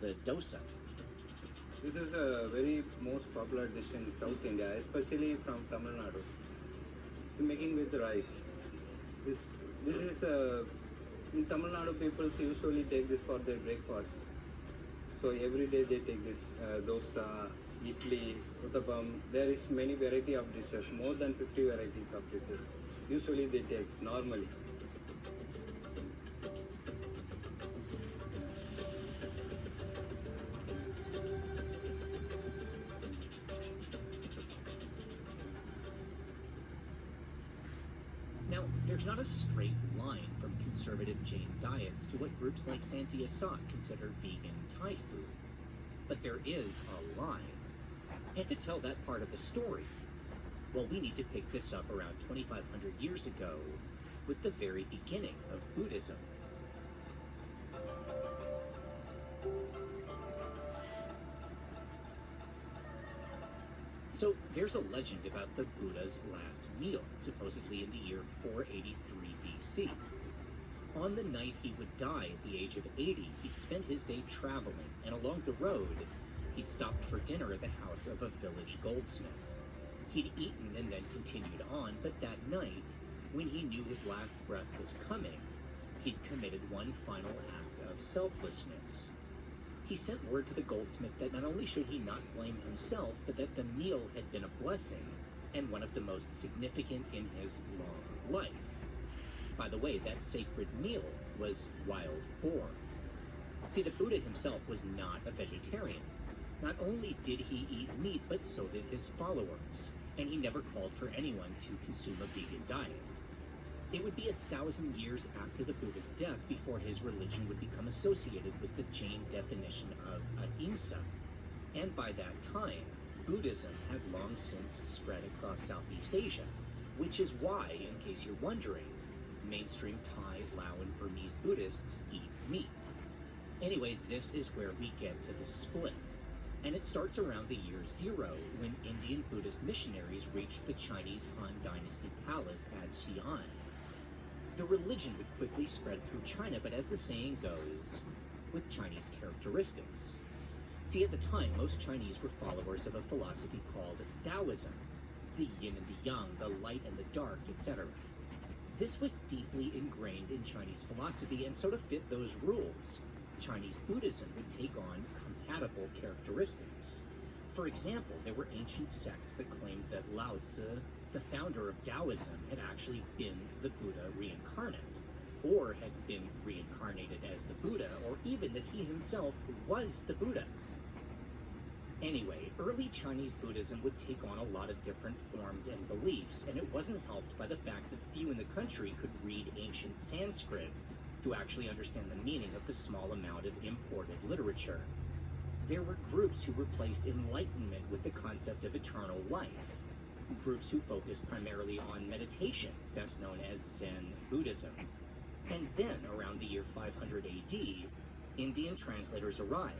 the dosa. This is a very most popular dish in South India, especially from Tamil Nadu. It's making with rice. This is in Tamil Nadu people usually take this for their breakfast. So every day they take this dosa, idli, uttapam. There is many variety of dishes, more than 50 varieties of dishes. Usually they take normally. Now, there's not a straight line from conservative Jain diets to what groups like Santi Asat consider vegan Thai food. But there is a line. And to tell that part of the story, well, we need to pick this up around 2,500 years ago with the very beginning of Buddhism. So there's a legend about the Buddha's last meal, supposedly in the year 483 BC. On the night he would die at the age of 80, he'd spent his day traveling, and along the road, he'd stopped for dinner at the house of a village goldsmith. He'd eaten and then continued on, but that night, when he knew his last breath was coming, he'd committed one final act of selflessness. He sent word to the goldsmith that not only should he not blame himself, but that the meal had been a blessing, and one of the most significant in his long life. By the way, that sacred meal was wild boar. See, the Buddha himself was not a vegetarian. Not only did he eat meat, but so did his followers, and he never called for anyone to consume a vegan diet. It would be 1,000 years after the Buddha's death before his religion would become associated with the Jain definition of ahimsa. And by that time, Buddhism had long since spread across Southeast Asia, which is why, in case you're wondering, mainstream Thai, Lao, and Burmese Buddhists eat meat. Anyway, this is where we get to the split. And it starts around the year 0 when Indian Buddhist missionaries reached the Chinese Han Dynasty palace at Xi'an. The religion would quickly spread through China, but as the saying goes, with Chinese characteristics. See, at the time, most Chinese were followers of a philosophy called Taoism, the yin and the yang, the light and the dark, etc. This was deeply ingrained in Chinese philosophy, and so to fit those rules, Chinese Buddhism would take on compatible characteristics. For example, there were ancient sects that claimed that Lao Tzu, the founder of Taoism, had actually been the Buddha reincarnate, or had been reincarnated as the Buddha, or even that he himself was the Buddha. Anyway, early Chinese Buddhism would take on a lot of different forms and beliefs, and it wasn't helped by the fact that few in the country could read ancient Sanskrit to actually understand the meaning of the small amount of imported literature. There were groups who replaced enlightenment with the concept of eternal life, groups who focused primarily on meditation, best known as Zen Buddhism. And then, around the year 500 AD, Indian translators arrived,